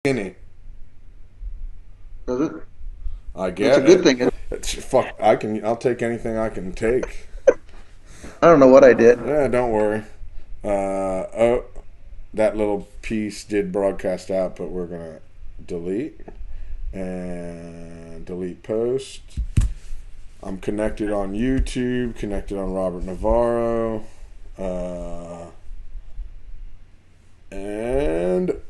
Skinny. Does it? I That's a get good it. thing. Fuck. I'll take anything I can take. I don't know what I did. Yeah, don't worry. Oh, that little piece did broadcast out, but we're gonna delete and delete post. I'm connected on YouTube. Connected on Robert Navarro. And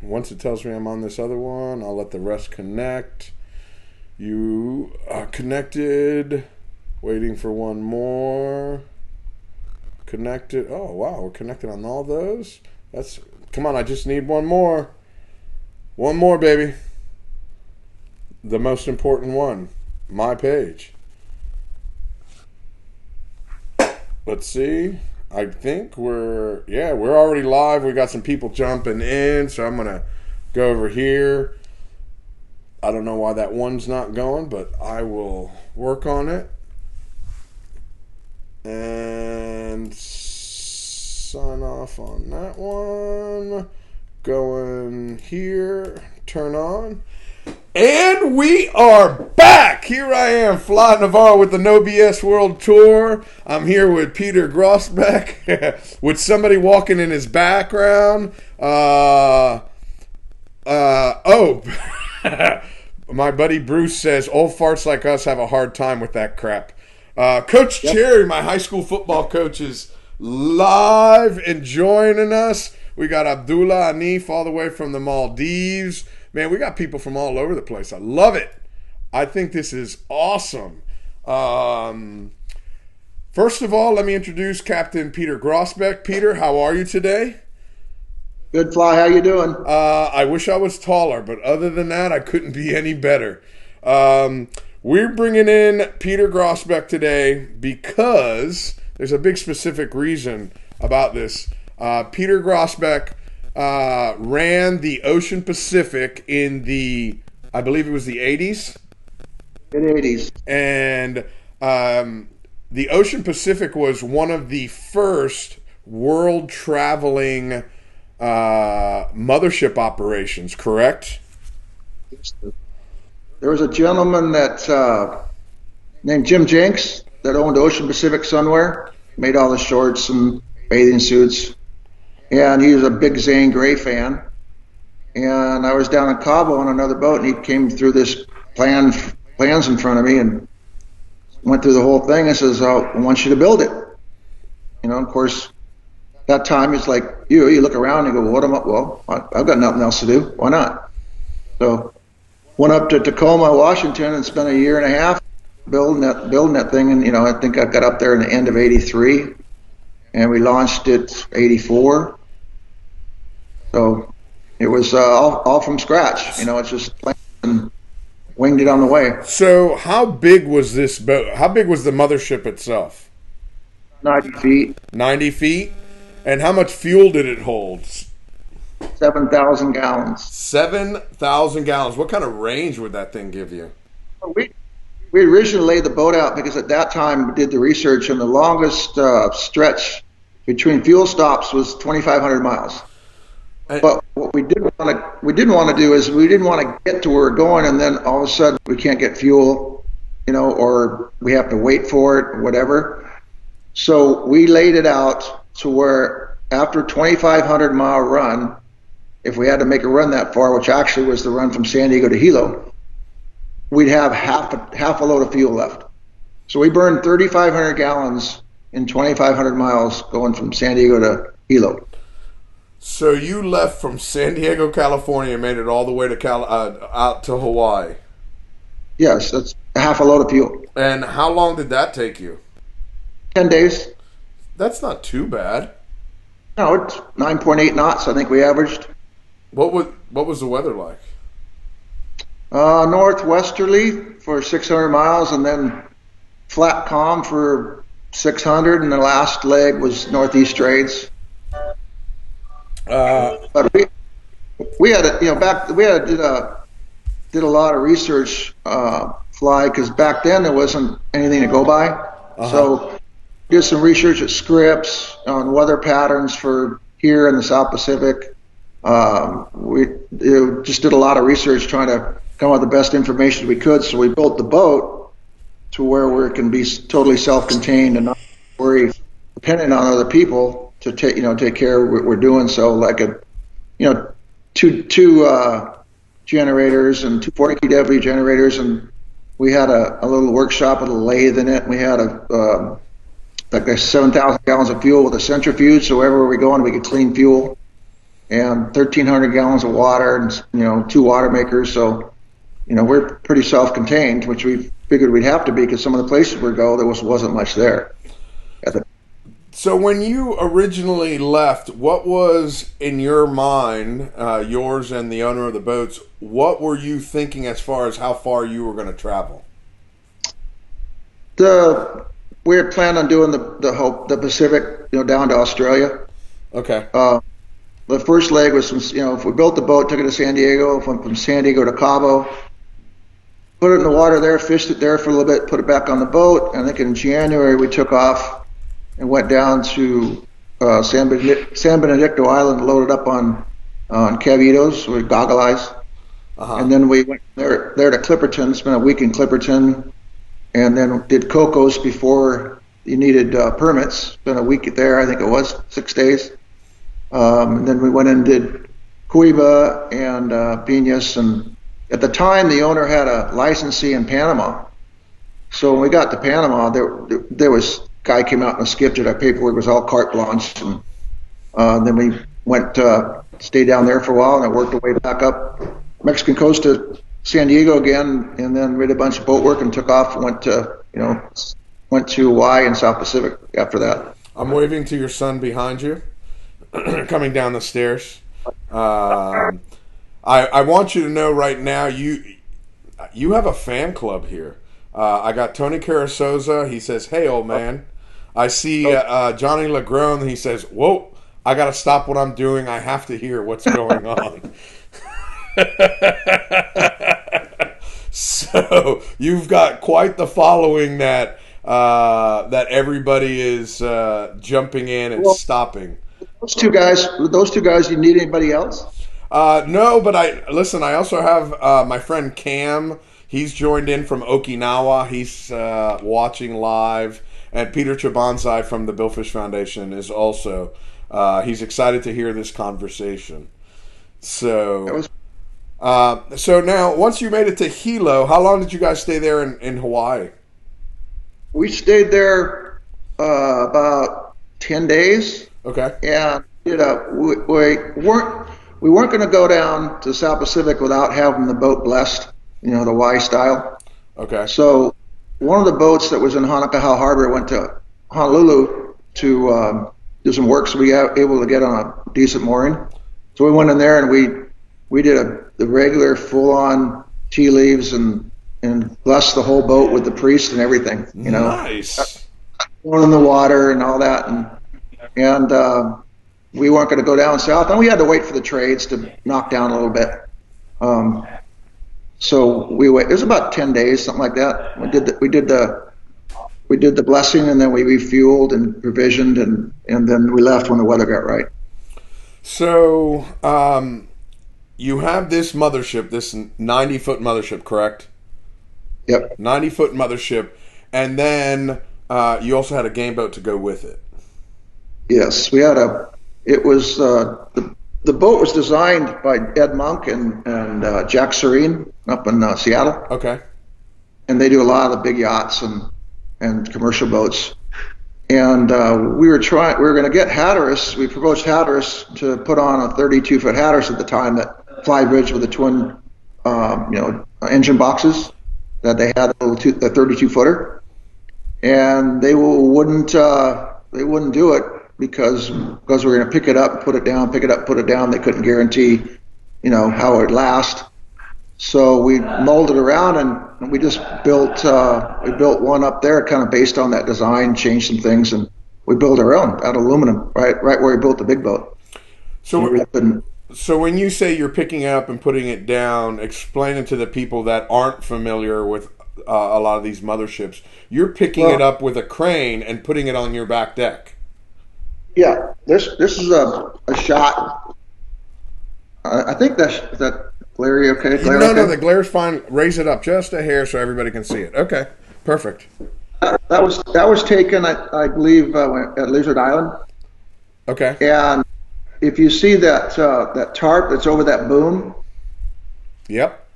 once it tells me I'm on this other one, I'll let the rest connect. You are connected. Waiting for one more. Connected. Oh wow, we're connected on all those. That's come on. I just need one more. One more, baby. The most important one. My page. Let's see. I think we're already live. We got some people jumping in, so I'm gonna go over here. I don't know why that one's not going, but I will work on it and sign off on that one. Going here, turn on. And we are back! Here I am, Fly Navarro with the No BS World Tour. I'm here with Peter Groesbeck, with somebody walking in his background. Oh, my buddy Bruce says, old farts like us have a hard time with that crap. Coach Yep. Cherry, my high school football coach, is live and joining us. We got Abdullah Anif all the way from the Maldives. Man, we got people from all over the place. I love it. I think this is awesome. First of all, let me introduce Captain Peter Groesbeck. Peter, how are you today? Good, Fly. How you doing? I wish I was taller, but other than that, I couldn't be any better. We're bringing in Peter Groesbeck today because there's a big specific reason about this. Peter Groesbeck ran the Ocean Pacific in I believe it was the 80s. Mid-80s. And the Ocean Pacific was one of the first world traveling mothership operations, correct? There was a gentleman that named Jim Jenks that owned Ocean Pacific Sunwear, made all the shorts and bathing suits, and he was a big Zane Grey fan. And I was down in Cabo on another boat, and he came through this plans in front of me and went through the whole thing and says, "I want you to build it." Of course, that time it's like you look around and you go, "What am I? Well, I've got nothing else to do. Why not?" So went up to Tacoma, Washington, and spent a year and a half building that thing. And I think I got up there in the end of '83, and we launched it '84. So it was all from scratch. It's just planned and winged it on the way. So how big was this boat? How big was the mothership itself? 90 feet, 90 feet? And how much fuel did it hold? 7,000 gallons. 7,000 gallons. What kind of range would that thing give you? We originally laid the boat out because at that time we did the research, and the longest stretch between fuel stops was 2,500 miles. But what we didn't want to do is we didn't want to get to where we're going, and then all of a sudden we can't get fuel, or we have to wait for it or whatever. So we laid it out to where after 2,500 mile run, if we had to make a run that far, which actually was the run from San Diego to Hilo, we'd have half a load of fuel left. So we burned 3,500 gallons in 2,500 miles going from San Diego to Hilo. So you left from San Diego, California, and made it all the way to out to Hawaii. Yes, that's half a load of fuel. And how long did that take you? 10 days. That's not too bad. No, it's 9.8 knots, I think we averaged. What was the weather like? Northwesterly for 600 miles, and then flat calm for 600, and the last leg was northeast trades. But we had did a lot of research, Fly, because back then there wasn't anything to go by. So did some research at Scripps on weather patterns for here in the South Pacific, We just did a lot of research trying to come up with the best information we could. So we built the boat to where we can be totally self-contained and not worry, depending on other people to take care of what we're doing. So like two generators and two 40 kW generators, and we had a little workshop with a lathe in it. We had like 7,000 gallons of fuel with a centrifuge, so wherever we're going, we could clean fuel, and 1,300 gallons of water, and two water makers. So we're pretty self-contained, which we figured we'd have to be because some of the places we go, there wasn't much there. So when you originally left, what was in your mind, yours and the owner of the boats, what were you thinking as far as how far you were going to travel? We had planned on doing the Pacific, down to Australia. Okay. The first leg was if we built the boat, took it to San Diego, from San Diego to Cabo, put it in the water there, fished it there for a little bit, put it back on the boat. I think in January we took off and went down to San Benedicto Island, loaded up on cavitos with goggle eyes. And then we went there to Clipperton, spent a week in Clipperton, and then did Cocos before you needed permits. Spent a week there, I think it was 6 days. And then we went and did Cuiba and Piñas. And at the time, the owner had a licensee in Panama. So when we got to Panama, there was guy came out and skipped it. Our paperwork was all carte blanche, and then we went stayed down there for a while, and I worked our way back up Mexican coast to San Diego again, and then did a bunch of boat work and took off and went to Hawaii and South Pacific after that. I'm waving to your son behind you, coming down the stairs. I want you to know right now, you have a fan club here. I got Tony Carasoza. He says, "Hey, old man." I see Johnny Lagrone. He says, "Whoa, I got to stop what I'm doing. I have to hear what's going on." So you've got quite the following that everybody is jumping in and stopping. Those two guys. You need anybody else? No, but I also have my friend Cam. He's joined in from Okinawa. He's watching live. And Peter Chabanzai from the Billfish Foundation is also. He's excited to hear this conversation. So now, once you made it to Hilo, how long did you guys stay there in Hawaii? We stayed there about 10 days. Okay. And we weren't going to go down to South Pacific without having the boat blessed, the Y style. Okay. So one of the boats that was in Hanakahau Harbor went to Honolulu to do some work, so we got able to get on a decent mooring. So we went in there and we did the regular full-on tea leaves and blessed the whole boat with the priest and everything. Nice. Going in the water and all that, and we weren't going to go down south, and we had to wait for the trades to knock down a little bit. So we wait. It was about 10 days, something like that. We did the blessing, and then we refueled and provisioned, and then we left when the weather got right. So you have this mothership, this 90-foot mothership, correct? Yep. 90-foot mothership, and then you also had a game boat to go with it. Yes, we had It was the boat was designed by Ed Monk and Jack Serene up in Seattle. Okay. And they do a lot of the big yachts and commercial boats. And we were going to get Hatteras. We proposed Hatteras to put on a 32-foot Hatteras at the time, that fly bridge with the twin, engine boxes that they had, the 32-footer. And they wouldn't do it because we're going to pick it up, put it down, pick it up, put it down. They couldn't guarantee, how it would last. So we molded around and we just built one up there, kind of based on that design, changed some things, and we built our own out of aluminum, right where we built the big boat. So when you say you're picking it up and putting it down, explain it to the people that aren't familiar with a lot of these motherships. You're picking it up with a crane and putting it on your back deck. Yeah, this is a shot I think that glare okay? Glare No, no, okay? the glare's fine. Raise it up just a hair so everybody can see it. Okay, perfect. That was taken, I believe, at Lizard Island. Okay. And if you see that tarp that's over that boom, Yep.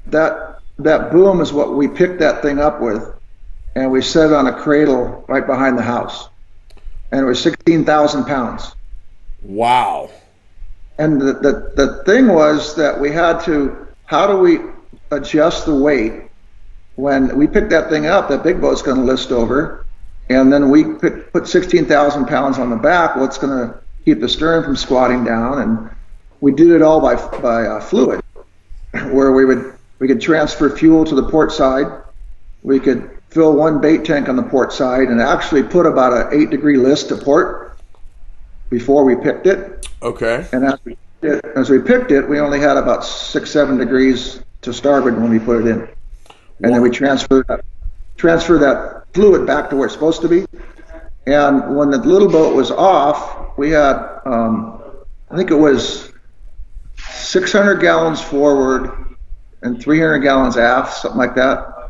that boom is what we picked that thing up with, and we set it on a cradle right behind the house, and it was 16,000 pounds. Wow. And the thing was that we had to, how do we adjust the weight when we pick that thing up? That big boat's going to list over, and then we put 16,000 pounds on the back. What's going to keep the stern from squatting down? And we did it all by fluid, where we could transfer fuel to the port side. We could fill one bait tank on the port side and actually put about an 8-degree list to port before we picked it. Okay. And as we picked it, we only had about 6-7 degrees to starboard when we put it in. And then we transfer that fluid back to where it's supposed to be. And when the little boat was off, we had, I think it was 600 gallons forward and 300 gallons aft, something like that.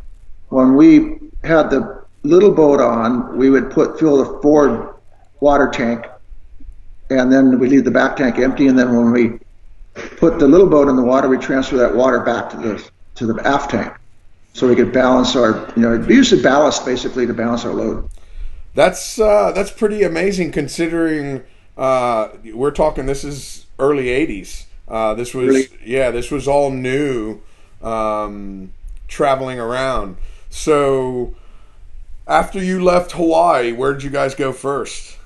When we had the little boat on, we would fill the forward water tank, and then we leave the back tank empty. And then when we put the little boat in the water, we transfer that water back to the aft tank, so we could balance our, we use the ballast basically to balance our load. That's pretty amazing considering we're talking. This is early '80s. This was all new, traveling around. So after you left Hawaii, where did you guys go first?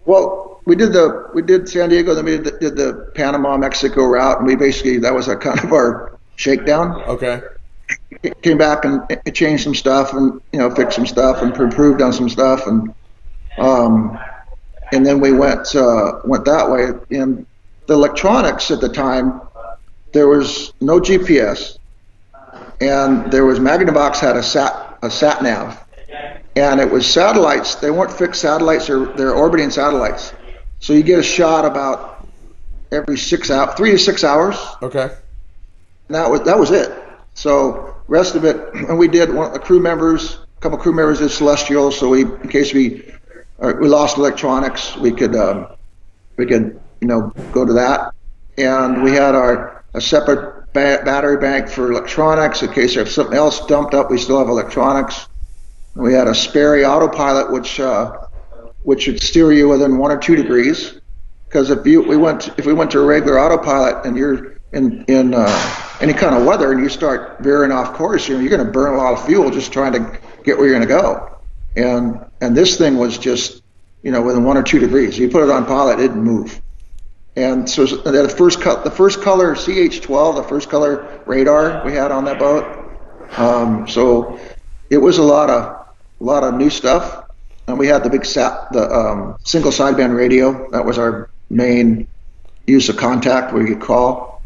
Well, we did San Diego, then we did the Panama Mexico route, and that was kind of our shakedown. Okay. Came back and changed some stuff, and fixed some stuff and improved on some stuff, and then we went that way. And the electronics at the time, there was no GPS, and there was Magnavox had a sat nav, and it was satellites. They weren't fixed satellites; they're orbiting satellites. So you get a shot about every 3 to 6 hours. Okay. And that was it. So rest of it, and we did a couple crew members did Celestial. So in case we lost electronics, we could go to that, and we had a separate battery bank for electronics in case there's something else dumped up. We still have electronics. And we had a Sperry autopilot, which would steer you within 1 or 2 degrees, because if we went to a regular autopilot and you're in any kind of weather and you start veering off course, you're going to burn a lot of fuel just trying to get where you're going to go. And this thing was just within 1 or 2 degrees. You put it on pilot, it didn't move. And so the first color CH-12, the first color radar we had on that boat. So it was a lot of new stuff. And we had the big single sideband radio. That was our main use of contact where you could call.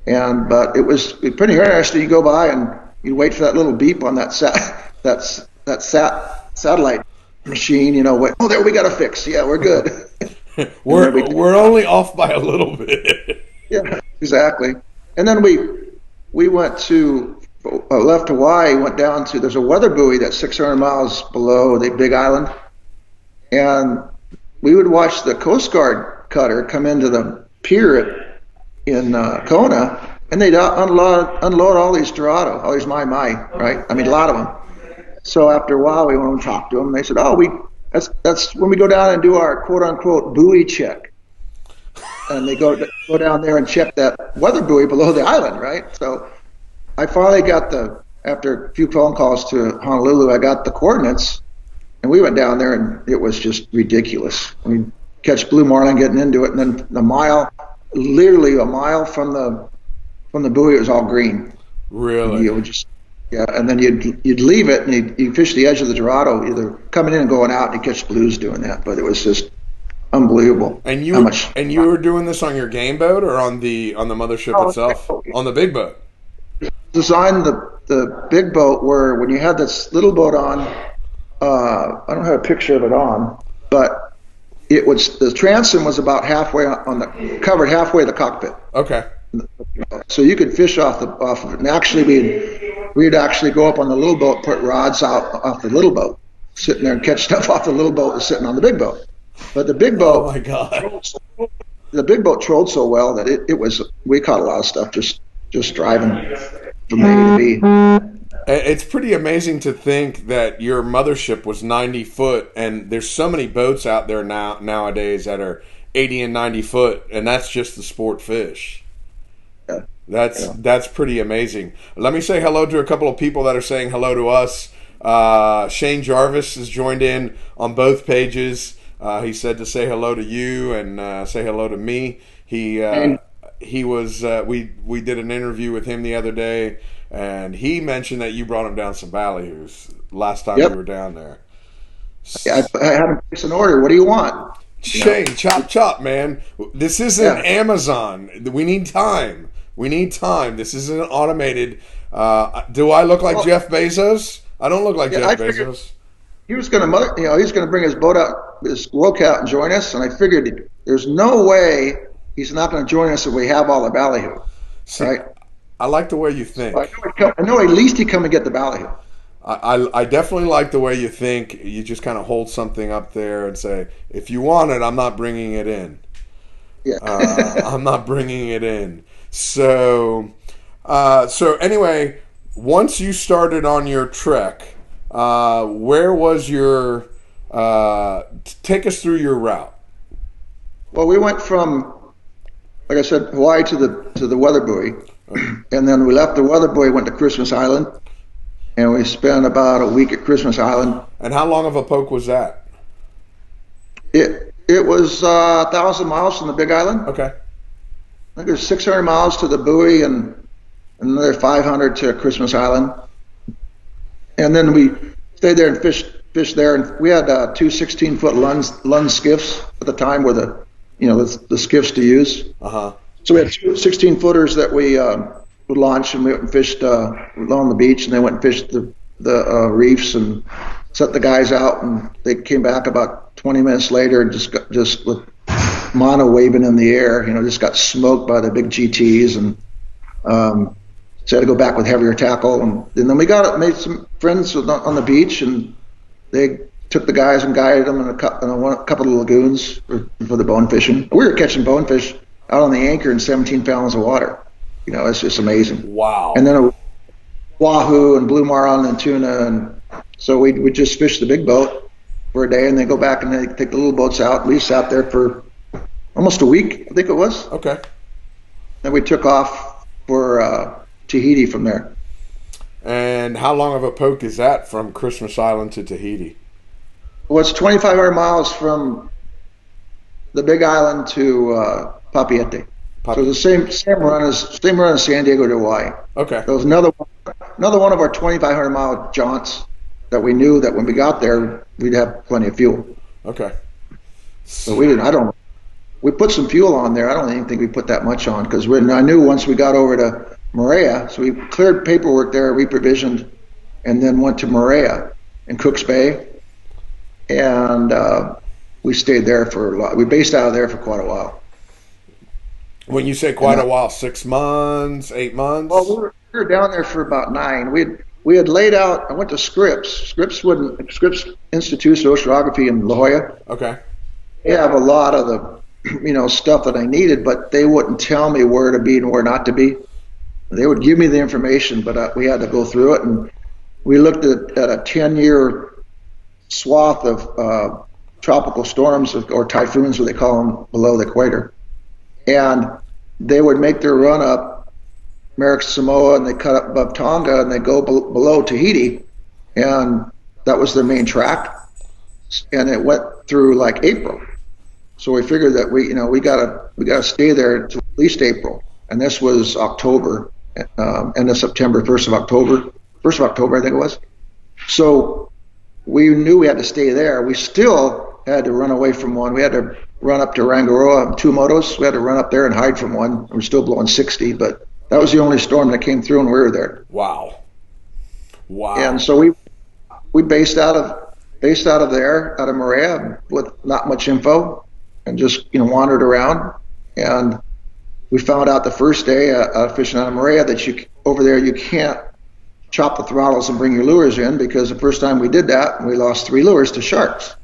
But it was pretty interesting. You go by and you wait for that little beep on that satellite machine. Oh, there, we got a fix. Yeah, we're good. we're only off by a little bit. Yeah, exactly. And then we went to left Hawaii, went down to, there's a weather buoy that's 600 miles below the Big Island, and we would watch the Coast Guard cutter come into the pier in Kona, and they'd unload all these Dorado, all these mai, right? I mean, a lot of them. So after a while, we went and talked to them. And they said, that's when we go down and do our quote unquote buoy check. And they go down there and check that weather buoy below the island, right? So I finally got after a few phone calls to Honolulu, I got the coordinates, and we went down there, and it was just ridiculous. I mean, catch blue marlin getting into it, and then literally a mile from the buoy, it was all green. Really? You would and then you'd leave it, and you'd fish the edge of the Dorado, either coming in and going out, and you catch blues doing that. But it was just unbelievable. And you were doing this on your game boat or on the mothership itself? On the big boat. Designed the big boat where when you had this little boat on, I don't have a picture of it on, but the transom was about halfway covered halfway the cockpit. Okay. So you could fish off of it. And actually, we'd actually go up on the little boat, put rods out off the little boat, sitting there and catch stuff off the little boat and sitting on the big boat. But the big boat, oh my God, the big boat trolled so well that we caught a lot of stuff just driving from A to B. It's pretty amazing to think that your mothership was 90 foot, and there's so many boats out there nowadays that are 80 and 90 foot, and that's just the sport fish. Yeah. That's pretty amazing. Let me say hello to a couple of people that are saying hello to us. Shane Jarvis has joined in on both pages. He said to say hello to you and say hello to me. He was we did an interview with him the other day, and he mentioned that you brought him down some ballyhoos last time we were down there. I had him place an order. What do you want? Shane, chop, man. This isn't Amazon. We need time. This isn't automated. Do I look like Jeff Bezos? I don't look like Jeff Bezos. He was going to bring his boat out, his World Cat, and join us. And I figured there's no way he's not going to join us if we have all the ballyhoo. Right? I like the way you think. I know at least he'd come and get the ballyhoo. I definitely like the way you think. You just kind of hold something up there and say, if you want it, I'm not bringing it in. Yeah. I'm not bringing it in. So anyway, once you started on your trek, where was your? Take us through your route. Well, we went from, like I said, Hawaii to the weather buoy, and then we left the weather buoy, went to Christmas Island, and we spent about a week at Christmas Island. And how long of a poke was that? It was 1,000 miles from the Big Island. Okay. I think there's 600 miles to the buoy and another 500 to Christmas Island. And then we stayed there and fished there. And we had two 16-foot Lund skiffs at the time, were the skiffs to use. Uh-huh. So we had two 16-footers that we would launch, and we went and fished along the beach, and they went and fished the reefs and set the guys out. And they came back about 20 minutes later and just with mono waving in the air, just got smoked by the big GTs, and so I had to go back with heavier tackle. And then we made some friends on the beach, and they took the guys and guided them in a couple of lagoons for the bone fishing. We were catching bonefish out on the anchor in 17 gallons of water. It's just amazing. Wow. And then wahoo and blue marlin and tuna, and so we just fish the big boat for a day, and then go back and they take the little boats out. We sat there for almost a week, I think it was. Okay. Then we took off for Tahiti from there. And how long of a poke is that from Christmas Island to Tahiti? Well, it's 2,500 miles from the Big Island to Papeete. So the same run as San Diego to Hawaii. Okay. There was another one of our 2,500 mile jaunts that we knew that when we got there we'd have plenty of fuel. Okay. So we didn't. We put some fuel on there. I don't even think we put that much on, because I knew once we got over to Moorea, so we cleared paperwork there, reprovisioned, and then went to Moorea in Cook's Bay, and we stayed there we based out of there for quite a while. When you say quite a while, 6 months, 8 months? Well, we were down there for about 9. We had laid out. I went to Scripps Institute of Oceanography in La Jolla. Okay. They have a lot of the stuff that I needed, but they wouldn't tell me where to be and where not to be. They would give me the information, but we had to go through it, and we looked at a 10-year swath of tropical storms or typhoons, what they call them, below the equator. And they would make their run up American Samoa, and they cut up above Tonga, and they go below Tahiti, and that was their main track. And it went through like April. So we figured that we gotta stay there until at least April. And this was October, end of September, 1st of October, I think it was. So we knew we had to stay there. We still had to run away from one. We had to run up to Rangiroa, Tuamotus. We had to run up there and hide from one. We're still blowing 60, but that was the only storm that came through, and we were there. Wow. And so we based out of based out of there, out of Maria, with not much info, and just wandered around. And we found out the first day fishing out of Maria that over there you can't chop the throttles and bring your lures in, because the first time we did that, we lost 3 lures to sharks.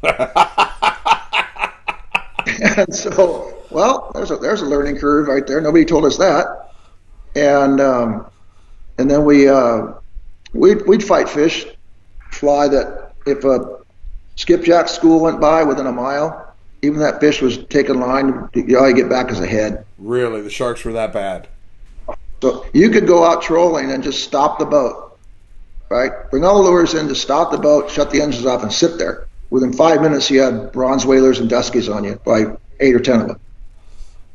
And so, well, there's a learning curve right there. Nobody told us that. And then we'd fight fish, fly that if a skipjack school went by within a mile, even that fish was taking line, you get back as a head. Really? The sharks were that bad? So you could go out trolling and just stop the boat, right? Bring all the lures in, to stop the boat, shut the engines off, and sit there. Within 5 minutes, you had bronze whalers and duskies on you, by 8 or 10 of them.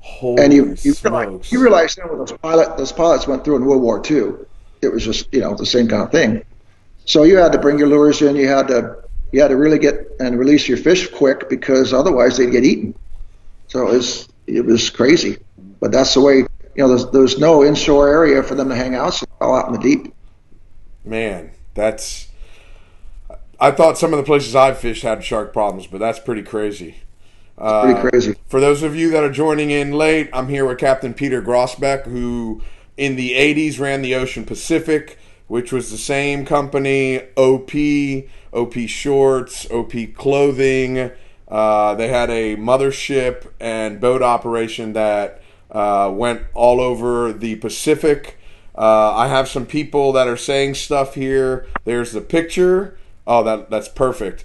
Holy and you smokes. realize then what those pilots went through in World War II. It was just the same kind of thing. So you had to bring your lures in. You had to really get and release your fish quick, because otherwise they'd get eaten. So it was crazy. But that's the way. There's no inshore area for them to hang out, so they're all out in the deep. Man, I thought some of the places I've fished had shark problems, but that's pretty crazy. It's pretty crazy. For those of you that are joining in late, I'm here with Captain Peter Groesbeck, who in the 80s ran the Ocean Pacific, which was the same company, OP Shorts, OP Clothing. They had a mothership and boat operation that went all over the Pacific. I have some people that are saying stuff here. There's the picture. Oh, that's perfect.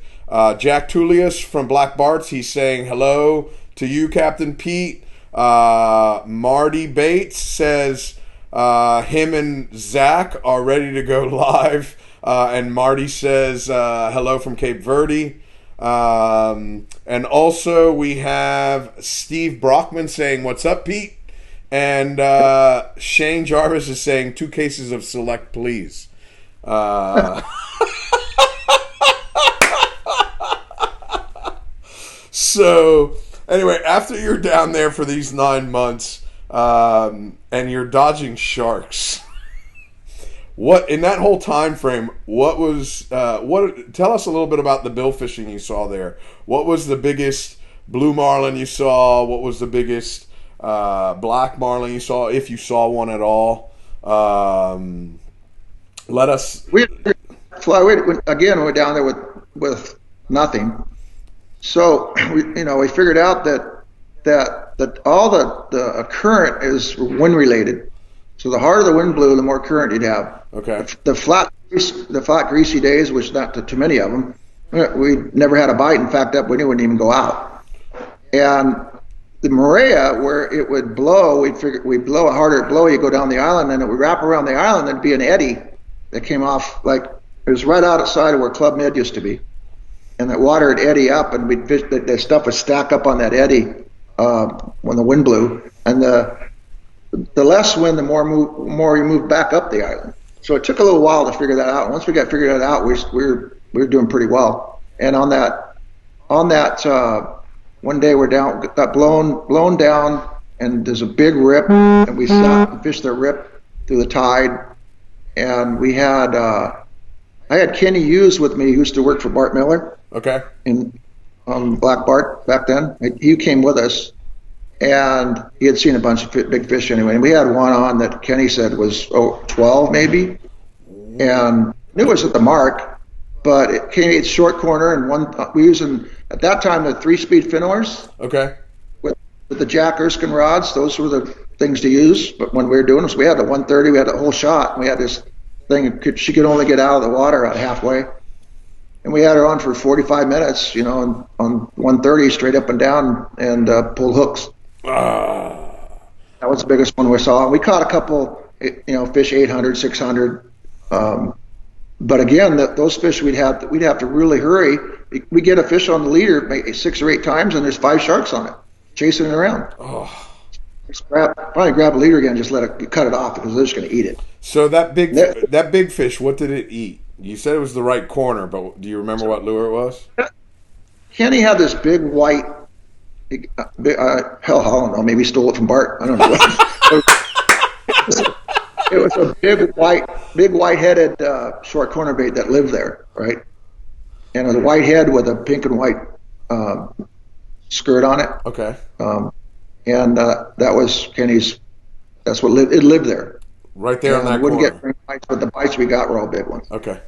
Jack Tullius from Black Barts, he's saying hello to you, Captain Pete. Marty Bates says him and Zach are ready to go live. And Marty says hello from Cape Verde. And also we have Steve Brockman saying, "What's up, Pete?" And Shane Jarvis is saying 2 cases of Select, please. So, anyway, after you're down there for these 9 months and you're dodging sharks, what in that whole time frame? What was tell us a little bit about the bill fishing you saw there. What was the biggest blue marlin you saw? What was the biggest black marlin you saw, if you saw one at all? Let us. We're down there with nothing. So we figured out that all the current is wind related. So the harder the wind blew, the more current you'd have. Okay. The flat greasy days, which not too many of them, we never had a bite. In fact, we wouldn't even go out. And the Maria, where it would blow, we'd blow a harder blow. You go down the island, and it would wrap around the island. There'd be an eddy that came off, like it was right outside of where Club Med used to be. And that water would eddy up, and we'd fish. The stuff would stack up on that eddy when the wind blew. And the less wind, the more you move back up the island. So it took a little while to figure that out. Once we got figured that out, we were doing pretty well. And on that one day got blown down, and there's a big rip, and we sat and fished the rip through the tide. And we had I had Kenny Hughes with me, who used to work for Bart Miller. Okay. On Black Bart back then. He came with us, and he had seen a bunch of big fish anyway. And we had one on that Kenny said was 12 maybe, and knew it was at the mark, but it came its short corner, and we using at that time the 3-speed fin oars. Okay. With the Jack Erskine rods, those were the things to use. But when we were doing this, we had the 130, we had the whole shot, and we had this thing. She could only get out of the water about halfway. And we had her on for 45 minutes, on 130, straight up and down, and pulled hooks. That was the biggest one we saw. We caught a couple, fish 800, 600. But again, those fish we'd have to really hurry. We get a fish on the leader maybe 6 or 8 times, and there's 5 sharks on it, chasing it around. Oh. Probably grab a leader again, and just cut it off, because they're just going to eat it. So that big fish, what did it eat? You said it was the right corner, but do you remember what lure it was? Kenny had this big white, hell, I don't know, maybe he stole it from Bart. I don't know. It was a big white-headed short corner bait that lived there, right? and it was a white head with a pink and white skirt on it. Okay. And that was Kenny's. That's what it lived there. Right there and on that wouldn't corner. get very bites, but the bites we got were all big ones. Okay.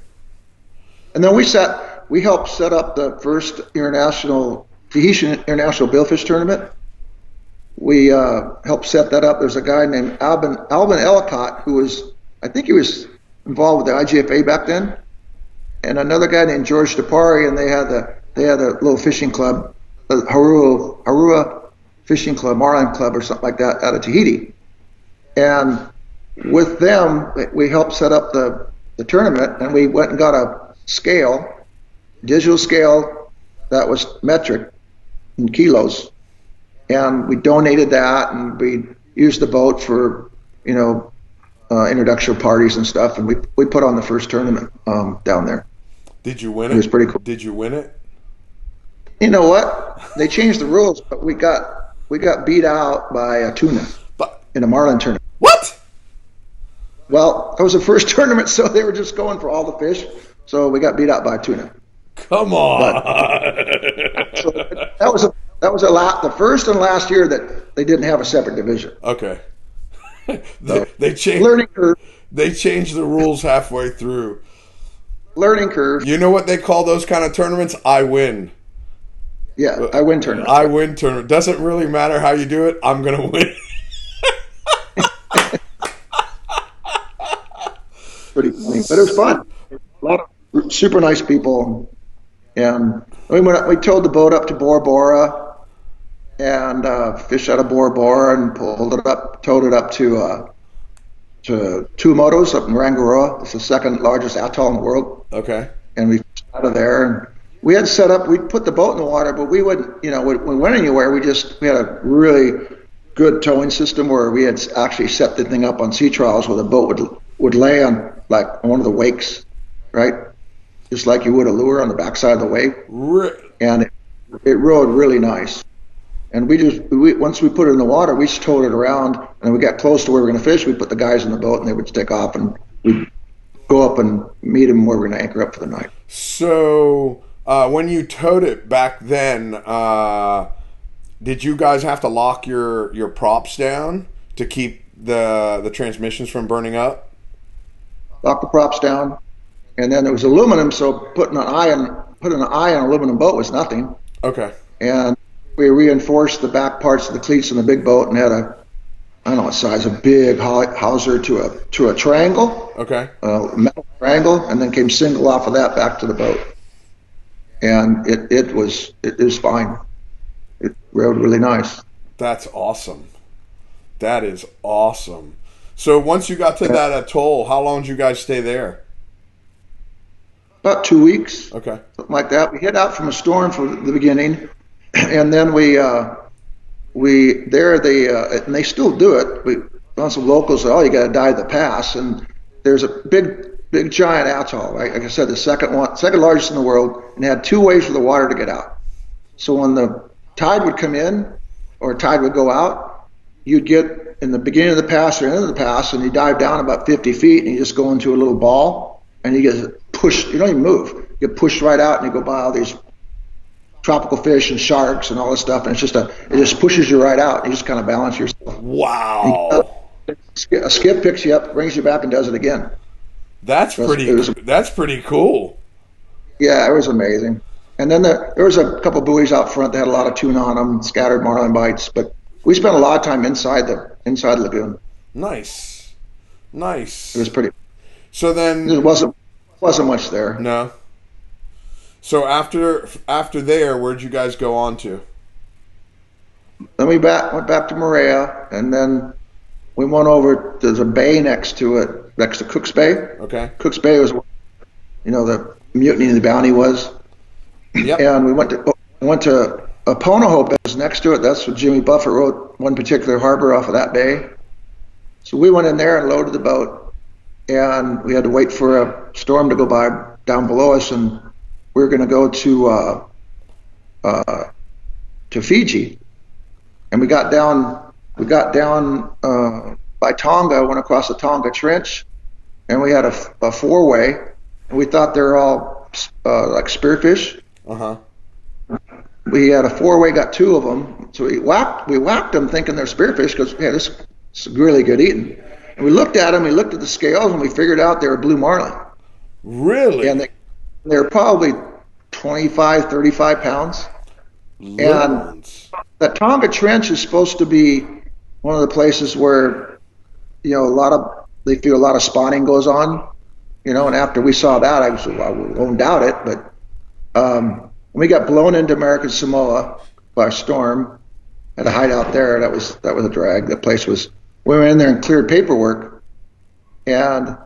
And then we helped set up the first Tahitian International Billfish Tournament. We helped set that up. There's a guy named Alvin Ellicott who I think he was involved with the IGFA back then, and another guy named George Depari, and they had a little fishing club, the Harua Fishing Club, Marlin Club, or something like that, out of Tahiti. And with them, we helped set up the tournament, and we went and got a digital scale that was metric in kilos, and we donated that, and we used the boat for introduction parties and stuff, and we put on the first tournament down there. Did you win it? It was pretty cool. Did you win it? You know what? They changed the rules, but we got beat out by a tuna in a marlin tournament. What? Well, it was the first tournament, so they were just going for all the fish. So we got beat out by a tuna. Come on. So that was the first and last year that they didn't have a separate division. Okay. So, they changed. Learning curve. They changed the rules halfway through. Learning curve. You know what they call those kind of tournaments? I win. Yeah, I win tournament. I win tournament. Doesn't really matter how you do it. I'm gonna win. Pretty funny, but it was fun. A lot of super nice people, and we towed the boat up to Bora Bora, and fished out of Bora Bora, and towed it up to Tuamotus up in Rangiroa. It's the second largest atoll in the world. Okay. And we fished out of there, and we had set up. We put the boat in the water, but we wouldn't. When we went anywhere, we had a really good towing system where we had actually set the thing up on sea trials where the boat would lay on like one of the wakes, right? Just like you would a lure on the backside of the wake. And it rode really nice. And once we put it in the water, we just towed it around, and we got close to where we were going to fish. We put the guys in the boat, and they would take off, and we'd go up and meet them where we're going to anchor up for the night. So when you towed it back then, did you guys have to lock your props down to keep the transmissions from burning up? Lock the props down, and then there was aluminum, so putting an eye on an aluminum boat was nothing. Okay. And we reinforced the back parts of the cleats in the big boat and had I don't know what size, a big hawser to a triangle. Okay. A metal triangle, and then came single off of that back to the boat. And it was fine. It rode really nice. That's awesome. That is awesome. So once you got to that atoll, how long did you guys stay there? About 2 weeks. Okay. Something like that. We hid out from a storm for the beginning, and then and they still do it. We found some locals say, "Oh, you got to dive the pass," and there's a big giant atoll. Right? Like I said, the second largest in the world, and it had two ways for the water to get out. So when the tide would come in or tide would go out, you'd get in the beginning of the pass or end of the pass, and you dive down about 50 feet, and you just go into a little ball, and you get pushed. You don't even move. You get pushed right out, and you go by all these tropical fish and sharks and all this stuff, and it just pushes you right out. You just kind of balance yourself. Wow. A skip picks you up, brings you back, and does it again. That's pretty cool. Yeah, it was amazing. And then there was a couple buoys out front that had a lot of tuna on them, scattered marlin bites, but we spent a lot of time inside the lagoon. Nice. It was pretty. So then there wasn't much there. No. So after there, where'd you guys go on to? Then we went back to Moorea, and then we went over. There's a bay next to Cook's Bay. Okay. Cook's Bay was, the Mutiny of the Bounty was. Yep. And we went to Ponoho Bay was next to it. That's what Jimmy Buffett wrote one particular harbor off of that bay. So we went in there and loaded the boat, and we had to wait for a storm to go by down below us, and we were going to go to Fiji, and we got down by Tonga, went across the Tonga Trench, and we had a four-way, and we thought they were all like spearfish. Uh-huh. We had a four-way, got two of them. So we whacked them thinking they're spearfish because, yeah, this is really good eating. And we looked at them, we looked at the scales, and we figured out they were blue marlin. Really? And they're probably 25, 35 pounds. Little And ones. the Tonga Trench is supposed to be one of the places where, they feel a lot of spawning goes on, and after we saw that, I said, well, we won't doubt it, but we got blown into American Samoa by a storm at a hideout there. That was a drag. The place was, we went in there and cleared paperwork, and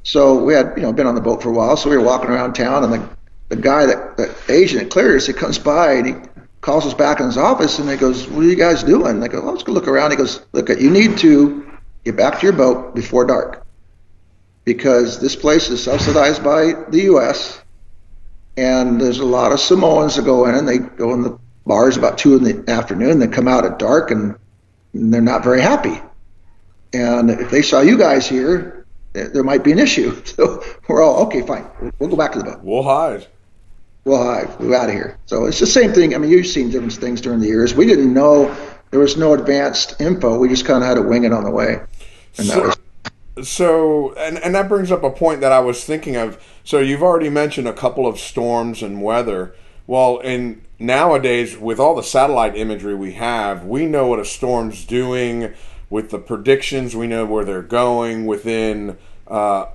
so we had been on the boat for a while, so we were walking around town, and the guy the agent that cleared us, he comes by and he calls us back in his office, and he goes, "What are you guys doing?" And I go, "Well, let's go look around." He goes, "Look, you need to get back to your boat before dark, because this place is subsidized by the U.S. and there's a lot of Samoans that go in, and they go in the bars about 2 in the afternoon. They come out at dark, and they're not very happy. And if they saw you guys here, there might be an issue." So we're all, okay, fine. We'll go back to the boat. We'll hide. We're out of here. So it's the same thing. I mean, you've seen different things during the years. We didn't know, there was no advanced info. We just kind of had to wing it on the way. And and that brings up a point that I was thinking of. So you've already mentioned a couple of storms and weather. Well, nowadays, with all the satellite imagery we have, we know what a storm's doing with the predictions. We know where they're going within a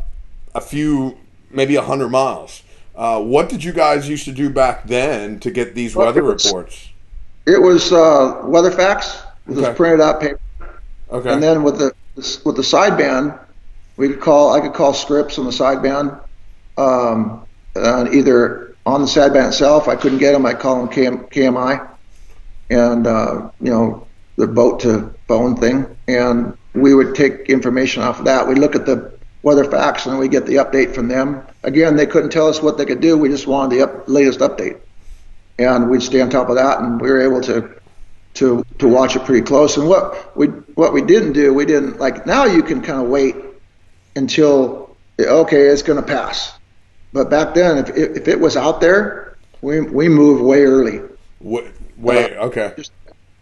few, maybe 100 miles. What did you guys used to do back then to get these weather reports? It was weather facts. It was printed out paper. Okay. And then with the sideband, I could call scripts on the sideband. Either on the sideband itself, I couldn't get them. I'd call them KMI, and the boat to phone thing, and we would take information off of that. We'd look at the weather facts, and then we get the update from them. Again, they couldn't tell us what they could do. We just wanted the latest update, and we'd stay on top of that, and we were able to watch it pretty close. And what we didn't do, we didn't, like, now you can kind of wait until, okay, it's going to pass. But back then, if it was out there, we moved way early. Okay.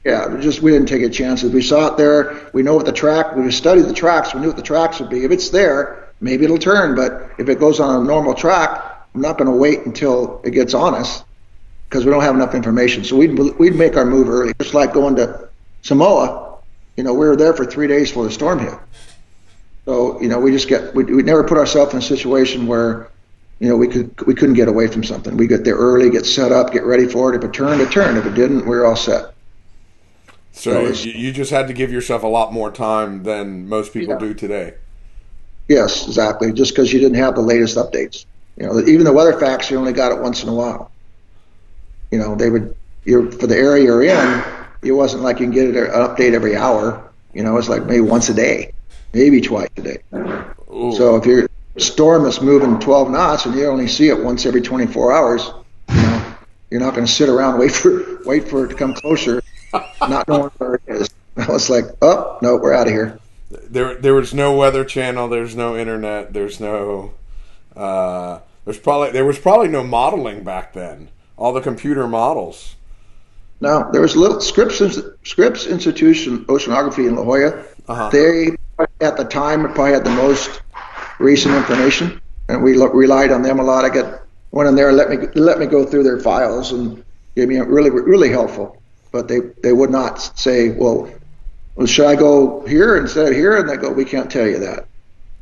We didn't take a chance. If we saw it there, we know what the track, we studied the tracks, we knew what the tracks would be. If it's there, maybe it'll turn, but if it goes on a normal track, I'm not going to wait until it gets on us, because we don't have enough information. So we'd make our move early, just like going to Samoa. We were there for 3 days before the storm hit. So we never put ourselves in a situation where we couldn't get away from something. We get there early, get set up, get ready for it. If it turned, it turned. If it didn't, we were all set. So you just had to give yourself a lot more time than most people do today. Yes, exactly. Just because you didn't have the latest updates. Even the weather facts, you only got it once in a while. For the area you're in, it wasn't like you can get an update every hour. It's like maybe once a day, maybe twice a day. Ooh. So if your storm is moving 12 knots and you only see it once every 24 hours, you're not going to sit around wait for it to come closer, not knowing where it is. It's like, oh no, we're out of here. There was no weather channel. There's no internet. There's no. There was probably no modeling back then. All the computer models. No, there was little Scripps Institution Oceanography in La Jolla. Uh-huh. They at the time probably had the most recent information, and we relied on them a lot. I went in there and let me go through their files and gave me really, really helpful. But they would not say, well, should I go here instead of here? And they go, we can't tell you that.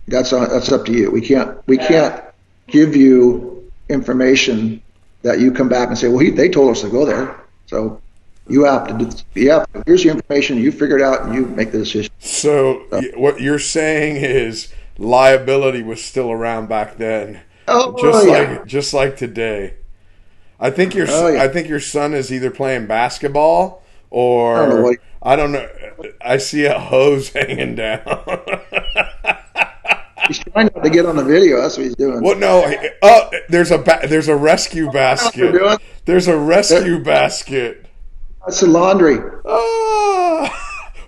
That's up to you. We can't give you information that you come back and say, well, they told us to go there. So you have to here's the information, you figure it out, and you make the decision. So what you're saying is liability was still around back then. Just like today. I think your son is either playing basketball or I don't know. I see a hose hanging down. He's trying not to get on the video. That's what he's doing. Well, no. There's a rescue basket. There's a rescue basket. That's the laundry.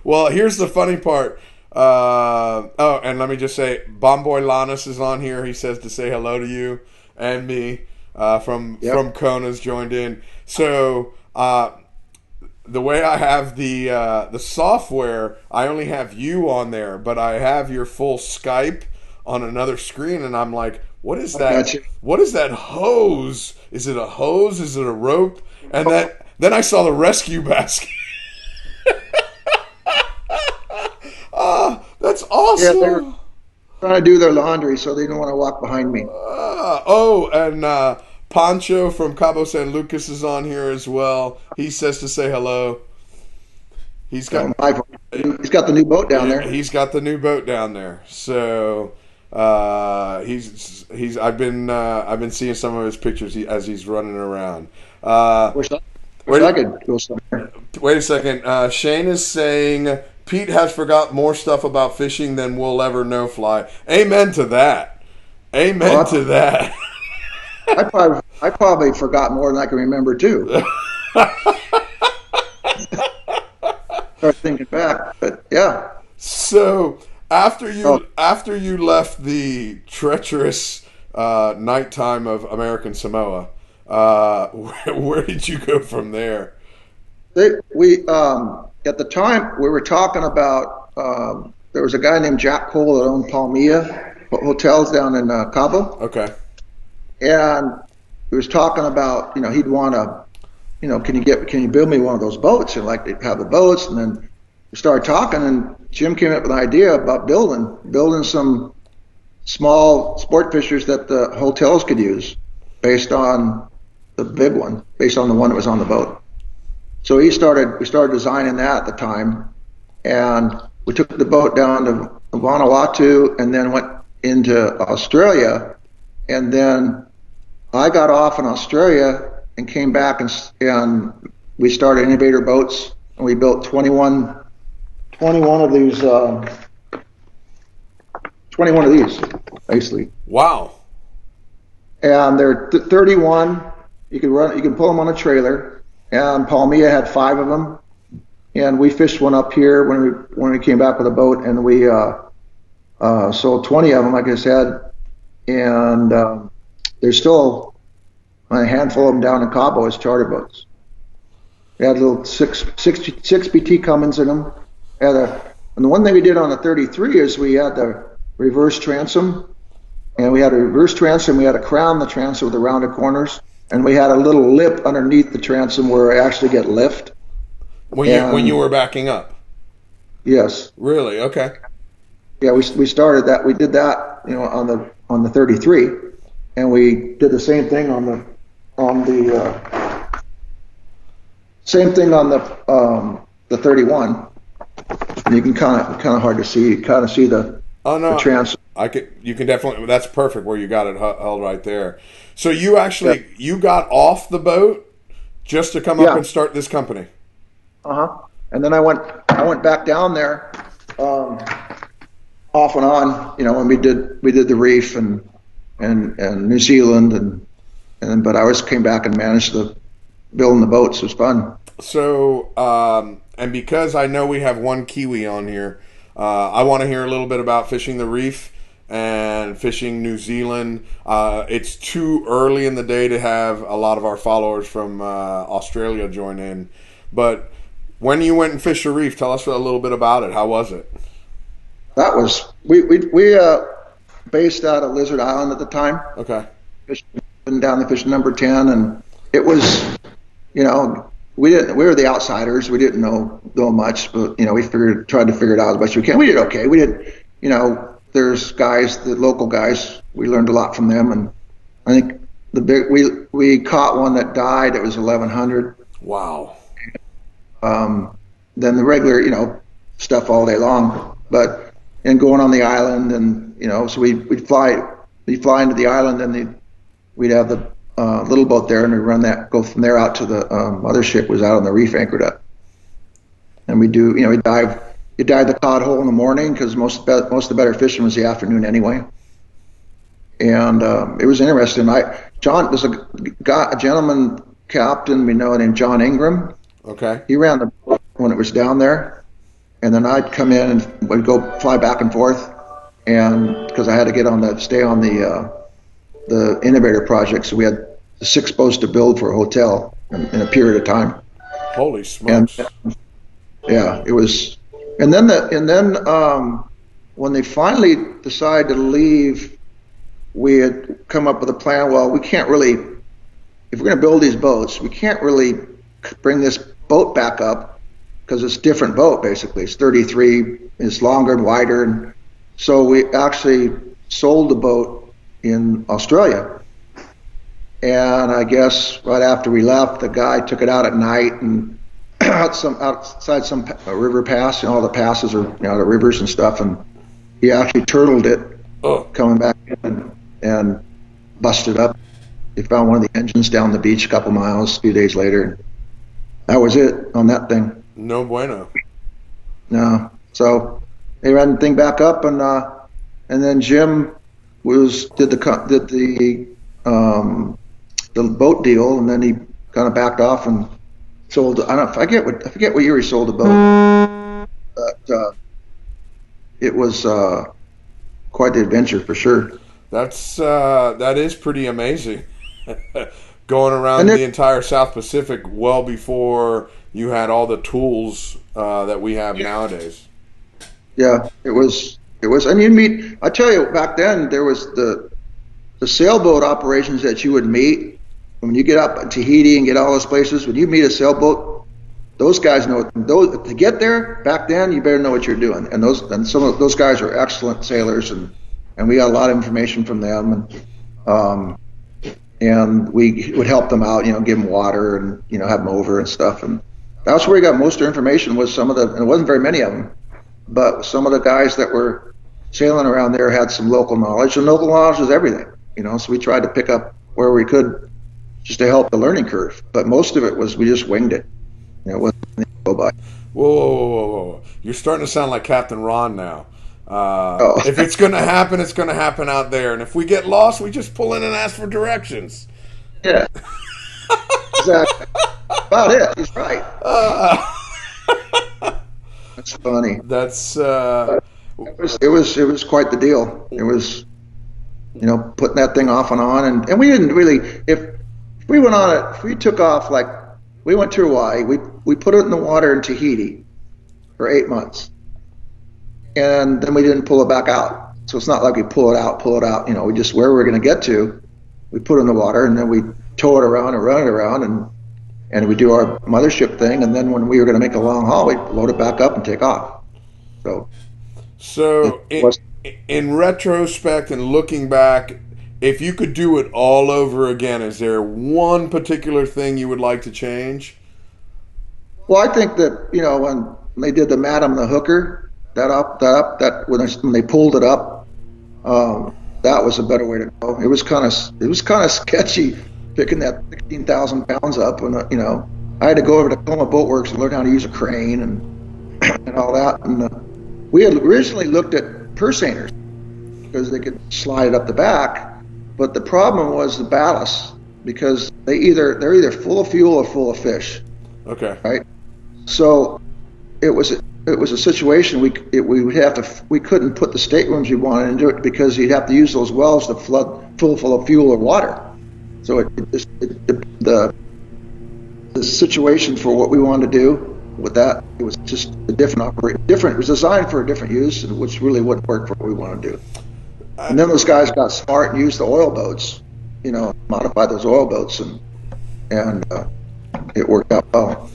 Well, here's the funny part. And let me just say, Bomboy Lannis is on here. He says to say hello to you and me. Yep. from Kona's joined in. So the way I have the software, I only have you on there, but I have your full Skype on another screen, and I'm like, what is I that? got you. What is that hose? Is it a hose? Is it a rope? And then I saw the rescue basket. Ah, that's Yeah, they're awesome. trying to do their laundry, so they don't want to walk behind me. Oh, and Pancho from Cabo San Lucas is on here as well. He says to say hello. He's got He's got the new boat down there. he's got the new boat down there. So he's I've been seeing some of his pictures as he's running around. Wish I, wish I Wait, could go somewhere. wait a second. Shane is saying Pete has forgot more stuff about fishing than we'll ever know. Fly. Amen to that. Amen to Well, that. I probably forgot more than I can remember too. Start thinking back, but yeah. So Oh, after you left the treacherous nighttime of American Samoa, where did you go from there? we at the time we were talking about there was a guy named Jack Cole that owned Palmilla hotels down in Cabo, Okay. and he was talking about he'd want to can you build me one of those boats, and like they'd have the boats, and then we started talking, and Jim came up with an idea about building some small sport fishers that the hotels could use based on based on the one that was on the boat. So we started designing that at the time, and we took the boat down to Vanuatu and then went into Australia, and then I got off in Australia and came back, and we started innovator boats, and we built 21 of these 21 of these basically, Wow. and they're 31. You can pull them on a trailer, and Palmilla had 5 of them, and we fished one up here when we came back with a boat, and we sold 20 of them, like I said, and there's still a handful of them down in Cabo as charter boats. We had little 6 BT Cummins in them. And the one thing we did on the 33 is we had the reverse transom, and we had a reverse transom. We had to crown the transom with the rounded corners, and we had a little lip underneath the transom where it actually get lift. When you And were backing up. yes, Really? Okay. yeah, we started that. We did that, on the 33, and we did the same thing on the same thing on the 31. And you can kind of hard to see, the Oh no. transom. You can definitely, that's perfect where you got it held right there. So you Yeah, actually, you got off the boat just to come up yeah. and start this company. Uh-huh. And then I went back down there, off and on, when we did the reef and New Zealand, but I always came back and managed the building the boats. It was fun. So, and because I know we have one Kiwi on here, I want to hear a little bit about fishing the reef and fishing New Zealand. It's too early in the day to have a lot of our followers from Australia join in. But when you went and fished the reef, tell us a little bit about it. How was it? That was we based out of Lizard Island at the time. Okay. Fishing down the fishing number 10, and it was, we were the outsiders. We didn't know much, but we tried to figure it out as best we can. We did okay. We did, there's guys, the local guys. We learned a lot from them, and I think we caught one that died. It was 1100. Wow. Then the regular, stuff all day long, and going on the island, and so we'd fly into the island, and we'd have the little boat there, and we'd go from there out to the mothership was out on the reef anchored up, and we dive the cod hole in the morning because most of the better fishing was the afternoon anyway, and it was interesting. John was a gentleman captain we know named John Ingram. Okay. He ran the boat when it was down there, and then I'd come in and would go fly back and forth, and because I had to stay on the innovator project, so we had six boats to build for a hotel in a period of time. Holy And smokes. yeah, it was. And then when they finally decided to leave, we had come up with a plan. Well, we can't really, if we're going to build these boats, we can't really bring this boat back up because it's a different boat. Basically, it's 33. It's longer and wider, and so we actually sold the boat in Australia. And I guess right after we left, the guy took it out at night and outside some river pass, all the passes are, the rivers and stuff, and he actually turtled it Oh, coming back in and busted up. They found one of the engines down the beach a couple miles a few days later. That was it on that thing. no bueno. No, so they ran the thing back up, and then Jim did the boat deal, and then he kind of backed off and sold. I forget what year he sold the boat, but it was quite the adventure for sure. That is pretty amazing. Going around the entire South Pacific well before you had all the tools that we have nowadays. Yeah, it was, and you meet. I tell you, back then there was the sailboat operations that you would meet when you get up to Tahiti and get all those places. When you meet a sailboat, those guys know to get there. Back then, you better know what you're doing, and some of those guys are excellent sailors, and we got a lot of information from them, and we would help them out, give them water and have them over and stuff, and that's where we got most of our information. Was some of the, and it wasn't very many of them, but some of the guys that were sailing around there had some local knowledge, and local knowledge is everything, so we tried to pick up where we could just to help the learning curve, but most of it was we just winged it. It wasn't anything to go by. Whoa. You're starting to sound like Captain Ron now. Oh. If it's going to happen, it's going to happen out there. And if we get lost, we just pull in and ask for directions. Yeah. Exactly. About it. He's right. That's funny. That's It was quite the deal. It was, putting that thing off and on, and we didn't really. If we went on it, if we took off, like we went to Hawaii, we put it in the water in Tahiti for 8 months, and then we didn't pull it back out. So it's not like we pull it out. We just, where we're going to get to, we put it in the water, and then we tow it around and run it around, and we do our mothership thing, and then when we were going to make a long haul, we load it back up and take off. So in retrospect and looking back, if you could do it all over again, is there one particular thing you would like to change? Well, I think that when they did the Madam the Hooker, that when they pulled it up, that was a better way to go. It was kind of sketchy picking that 16,000 pounds up, and I had to go over to Tacoma Boat Works and learn how to use a crane and all that. And we had originally looked at purse seiners because they could slide it up the back, but the problem was the ballast, because they're either full of fuel or full of fish. Okay. Right. So it was a situation we couldn't put the staterooms we wanted into it because you'd have to use those wells to flood full of fuel or water. So the situation for what we wanted to do with that, it was just a different. It was designed for a different use, which really wouldn't work for what we want to do. And then those guys got smart and used the oil boats, modified those oil boats, and it worked out well.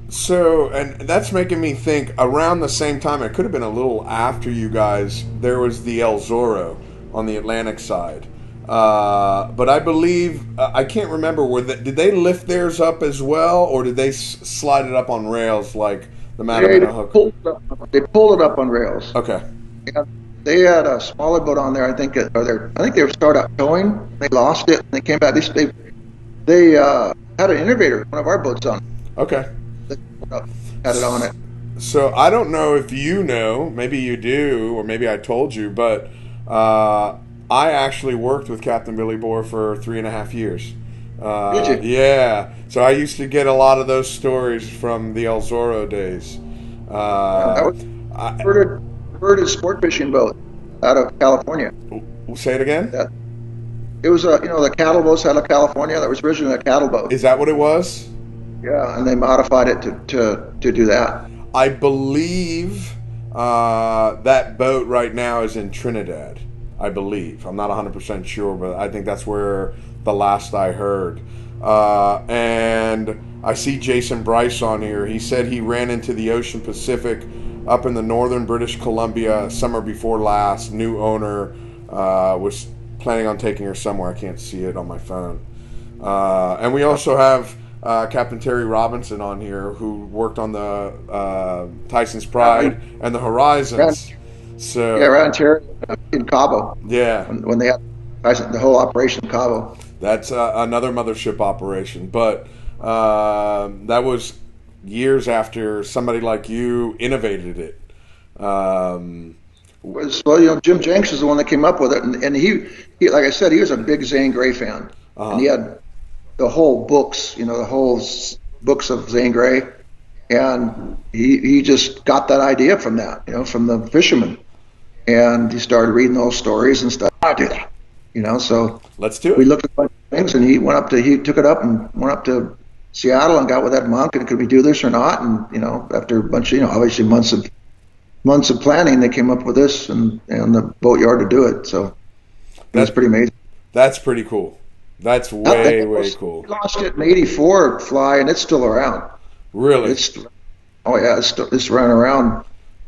So, and that's making me think, around the same time, it could have been a little after you guys, there was the El Zorro on the Atlantic side. But I believe, I can't remember, did they lift theirs up as well, or did they slide it up on rails like the Madam Hook? They pulled it up on rails. Okay. And they had a smaller boat on there. I think they were started out towing. They lost it, and they came back. They had an innovator, one of our boats on. Okay. They had it on it. So I don't know if you know, maybe you do, or maybe I told you, but I actually worked with Captain Billy Bohr for 3.5 years. Did you? Yeah. So I used to get a lot of those stories from the El Zorro days. That was a converted sport fishing boat out of California. Say it again? It was the cattle boats out of California. That was originally a cattle boat. Is that what it was? Yeah, and they modified it to do that. I believe that boat right now is in Trinidad. I believe. I'm not 100% sure, but I think that's where the last I heard. And I see Jason Bryce on here. He said he ran into the Ocean Pacific up in the northern British Columbia summer before last. New owner was planning on taking her somewhere. I can't see it on my phone. And we also have Captain Terry Robinson on here, who worked on the Tyson's Pride and the Horizons. So Yeah, around here in Cabo. Yeah, When they had the whole operation in Cabo. that's another mothership operation, but that was years after somebody like you innovated it. Jim Jenks is the one that came up with it, and he like I said, he was a big Zane Grey fan, and he had the whole books, the whole books of Zane Grey, and he just got that idea from that, from the fishermen, and he started reading those stories and stuff. I do that, So Let's do it. we looked at a bunch of things, and he took it up and went up to Seattle and got with Ed Monk, and could we do this or not? And after a bunch of obviously months of planning, they came up with this and the boatyard to do it. So that's pretty amazing. That's pretty cool. That's way cool. We launched it in '84 Fly, and it's still around. Really? It's running around.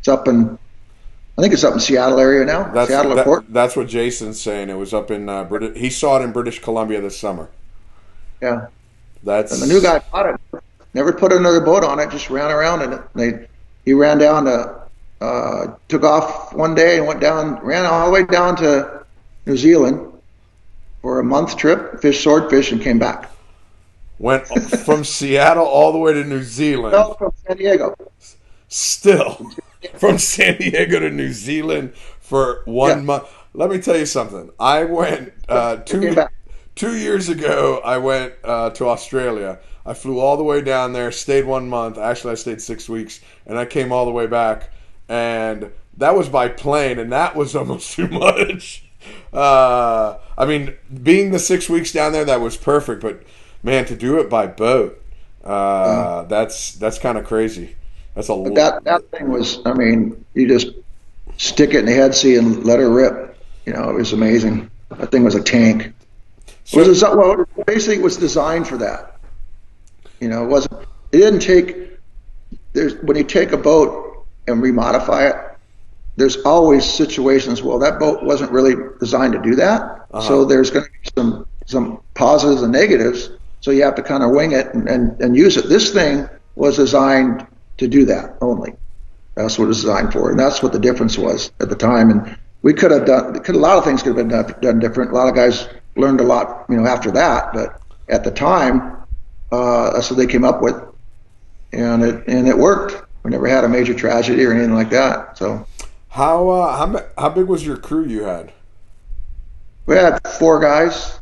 I think it's up in Seattle area now. Seattle Airport. That's what Jason's saying. It was up in he saw it in British Columbia this summer. Yeah. And the new guy bought it. Never put another boat on it. Just ran around in it. He ran down took off one day and ran all the way down to New Zealand for a month trip, fished swordfish, and came back. Went from Seattle all the way to New Zealand. No, from San Diego. Still, from San Diego to New Zealand for 1 month. Let me tell you something. I went 2 years ago. I went to Australia. I flew all the way down there, stayed 1 month. Actually, I stayed 6 weeks, and I came all the way back. And that was by plane, and that was almost too much. I mean, being the 6 weeks down there, that was perfect. But man, to do it by boat, that's kind of crazy. That's a lot. That thing was. I mean, you just stick it in the head sea and let her rip. It was amazing. That thing was a tank. Basically, it was designed for that. It wasn't. It didn't take. When you take a boat and remodify it, there's always situations. Well, that boat wasn't really designed to do that. So there's going to be some positives and negatives. So you have to kind of wing it and use it. This thing was designed to do that only. That's what it was designed for, and that's what the difference was at the time. And we could have done. A lot of things could have been done different. A lot of guys learned a lot, after that. But at the time, that's what they came up with, and it worked. We never had a major tragedy or anything like that. So, how big was your crew you had? We had 4 guys.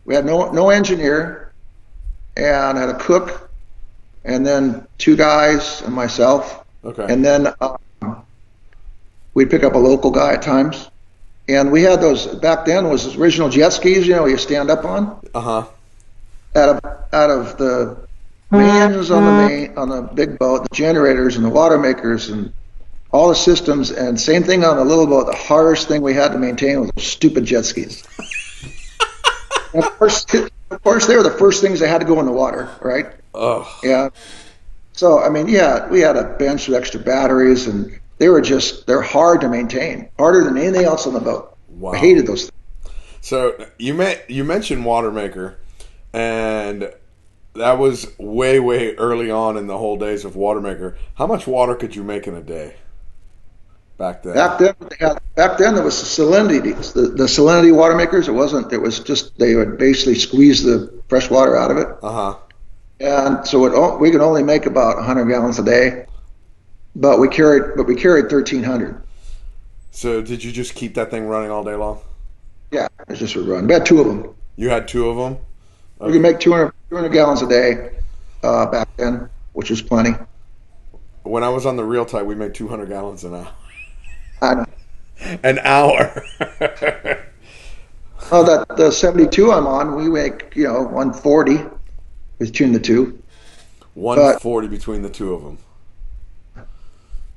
We had no engineer, and had a cook, and then 2 guys and myself. Okay. And then we'd pick up a local guy at times. And we had those back then was original jet skis, you stand up on. Out of the main engines on the big boat, the generators and the water makers and all the systems, and same thing on the little boat. The hardest thing we had to maintain was those stupid jet skis. And of course, they were the first things that had to go in the water, right? Oh. Yeah. So I mean, we had a bench with extra batteries, and they're hard to maintain, harder than anything else on the boat. Wow. I hated those things. So you mentioned water maker, and that was way early on in the whole days of water maker. How much water could you make in a day back then? Back then there was the salinity. The salinity water makers. It was just they would basically squeeze the fresh water out of it. And so we could only make about 100 gallons a day, but we carried 1,300. So did you just keep that thing running all day long? Yeah, it just would run. We had 2 of them. You had 2 of them? Okay. We could make 200 gallons a day back then, which was plenty. When I was on the Real Tide, we made 200 gallons an hour. I know. An hour. Oh, that the 72 I'm on, we make 140 between the two. But 140 between the two of them.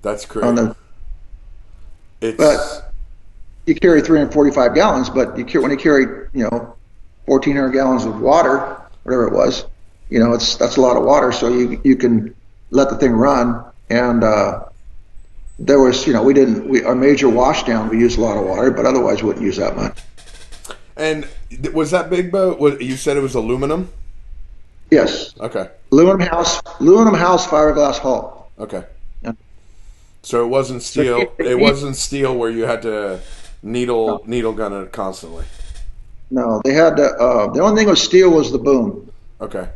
That's on great. the It's but you carry 345 gallons, but when you carry 1,400 gallons of water, whatever it was, that's a lot of water. So you can let the thing run. And there was our major washdown we used a lot of water, but otherwise we wouldn't use that much. and was that big boat? You said it was aluminum? Yes, Okay. aluminum house, fiberglass hull. Okay. Yeah. So it wasn't So steel. It he- wasn't steel where you had to needle gun it constantly. no, they had the only thing with steel was the boom. Okay.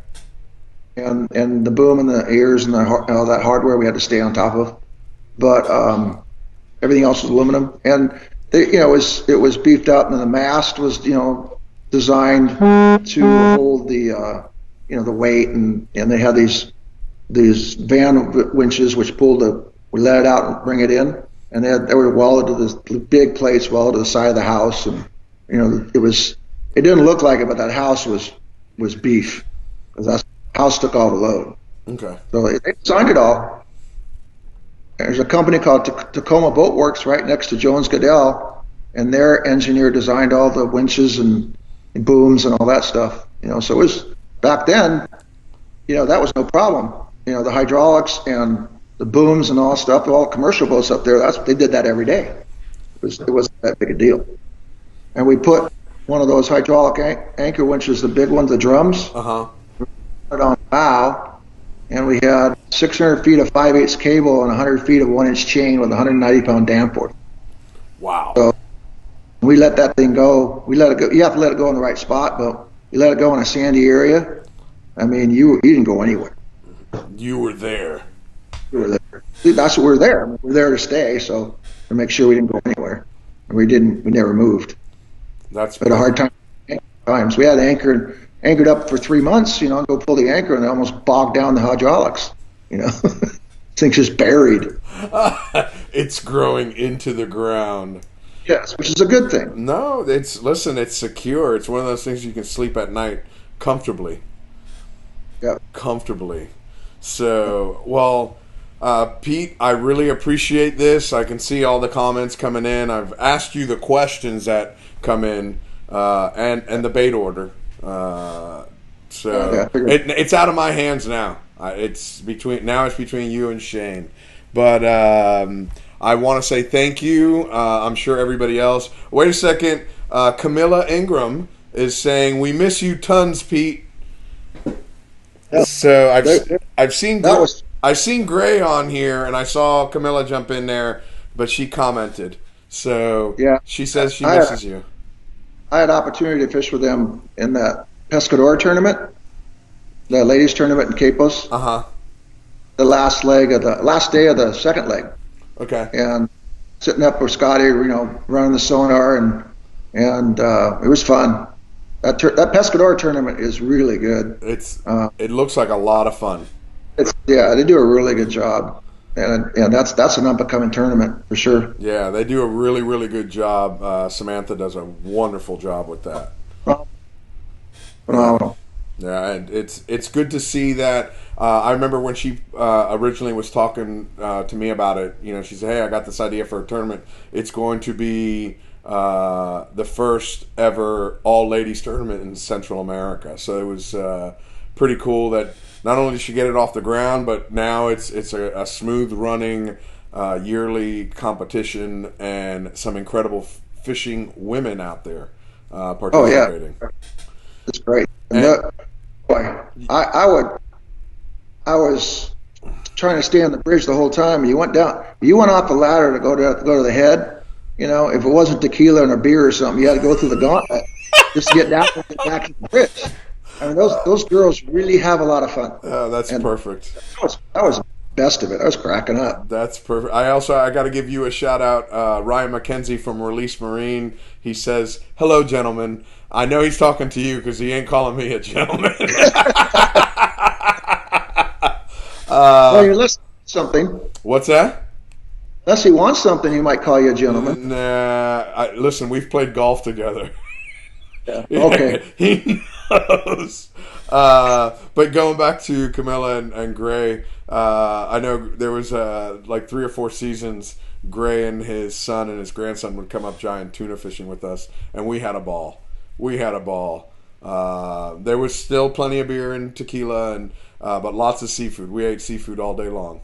And the boom and the ears and all that hardware we had to stay on top of. But everything else was aluminum, and it was beefed up, and the mast was designed to hold the weight, and they had these van winches which we let it out and bring it in, and they were welded to the big plates welded to the side of the house, and it didn't look like it, but that house was beef because that house took all the load. Okay. So they designed it all. There's a company called Tacoma Boat Works right next to Jones Goodell, and their engineer designed all the winches and booms and all that stuff. So it was back then. That was no problem. The hydraulics and the booms and all stuff. All commercial boats up there. They did that every day. It wasn't that big a deal. And we put one of those hydraulic anchor winches, the big ones, the drums, Uh-huh. put it on the bow. And we had 600 feet of 5/8 cable and 100 feet of 1-inch chain with a 190-pound dam port. Wow. So we let that thing go. We let it go. You have to let it go in the right spot, but you let it go in a sandy area. I mean, you didn't go anywhere. You were there. You were there. See, that's what we're there. I mean, we're there to stay, so to make sure we didn't go anywhere. And we didn't. We never moved. That's We had a hard time. Times we had anchored up for 3 months, go pull the anchor, and it almost bogged down the hydraulics. Thing's just buried. It's growing into the ground. Yes, which is a good thing. No, it's secure. It's one of those things you can sleep at night comfortably. Yeah. Comfortably. So, well, Pete, I really appreciate this. I can see all the comments coming in. I've asked you the questions that come in, and the bait order. It's out of my hands now. It's between you and Shane. But I want to say thank you. I'm sure everybody else. Wait a second. Camilla Ingram is saying we miss you tons, Pete. Yeah. So I've seen That Gray on here, and I saw Camilla jump in there, but she commented. So Yeah. she says she misses you. I had opportunity to fish with them in that Pescador tournament, the ladies tournament in Capos. Uh-huh. The last day of the second leg, Okay. and sitting up with Scotty, running the sonar, and it was fun. That Pescador tournament is really good. It looks like a lot of fun. They do a really good job, and that's an up and coming tournament for sure. Yeah, they do a really, really good job. Samantha does a wonderful job with that. Phenomenal. Yeah, and it's good to see that. I remember when she originally was talking to me about it. She said, "Hey, I got this idea for a tournament. It's going to be the first ever all-ladies tournament in Central America." So it was pretty cool that not only did she get it off the ground, but now it's a smooth running yearly competition and some incredible fishing women out there participating. Oh yeah, it's great. I was trying to stay on the bridge the whole time. You went off the ladder to go to the head. If it wasn't tequila and a beer or something, you had to go through the gauntlet just to get down and get back to the bridge. I mean, those girls really have a lot of fun. That's perfect. That was the best of it. I was cracking up. That's perfect. I got to give you a shout out. Ryan McKenzie from Release Marine. He says, "Hello, gentlemen." I know he's talking to you because he ain't calling me a gentleman. Well, you're listening to something. What's that? Unless he wants something, he might call you a gentleman. Nah. Listen, we've played golf together. Yeah. Okay. He knows. But going back to Camilla and Gray, I know there was like 3 or 4 seasons. Gray and his son and his grandson would come up giant tuna fishing with us, and we had a ball. There was still plenty of beer and tequila, and but lots of seafood. We ate seafood all day long.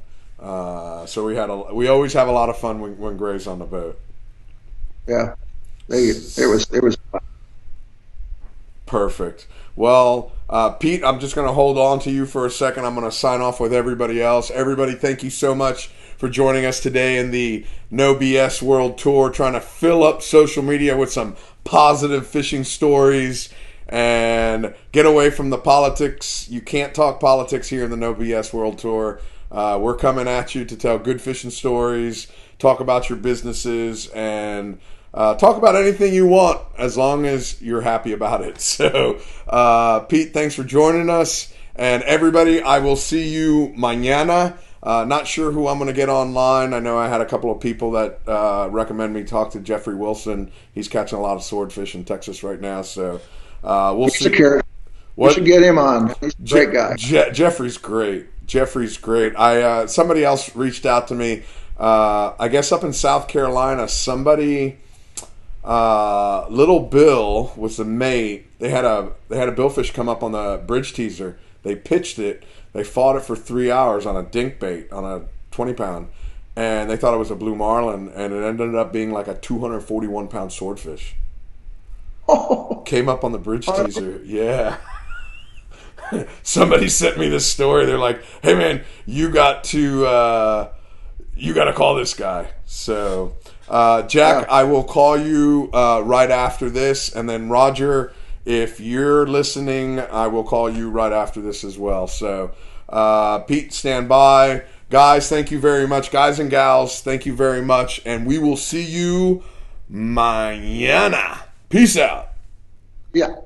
So we always have a lot of fun when Gray's on the boat. Yeah, it was fun. Perfect. Well, Pete, I'm just going to hold on to you for a second. I'm going to sign off with everybody else. Everybody, thank you so much for joining us today in the No BS World Tour, trying to fill up social media with some positive fishing stories and get away from the politics. You can't talk politics here in the No BS World Tour. We're coming at you to tell good fishing stories, talk about your businesses, and talk about anything you want as long as you're happy about it. So, Pete, thanks for joining us. And everybody, I will see you mañana. Not sure who I'm going to get online. I know I had a couple of people that recommend me talk to Jeffrey Wilson. He's catching a lot of swordfish in Texas right now. So we'll see. We should get him on. He's a great guy. Jeffrey's great. Somebody else reached out to me. I guess up in South Carolina, somebody, Little Bill was the mate. They had a billfish come up on the bridge teaser. They pitched it. They fought it for 3 hours on a dink bait on a 20-pound, and they thought it was a blue marlin, and it ended up being like a 241-pound swordfish. Oh. Came up on the bridge teaser. Yeah. Somebody sent me this story. They're like, "Hey man, you got to call this guy." So, Jack, I will call you right after this, and then Roger, if you're listening, I will call you right after this as well. So, Pete, stand by. Guys, thank you very much. Guys and gals, thank you very much, and we will see you mañana. Peace out. Yeah.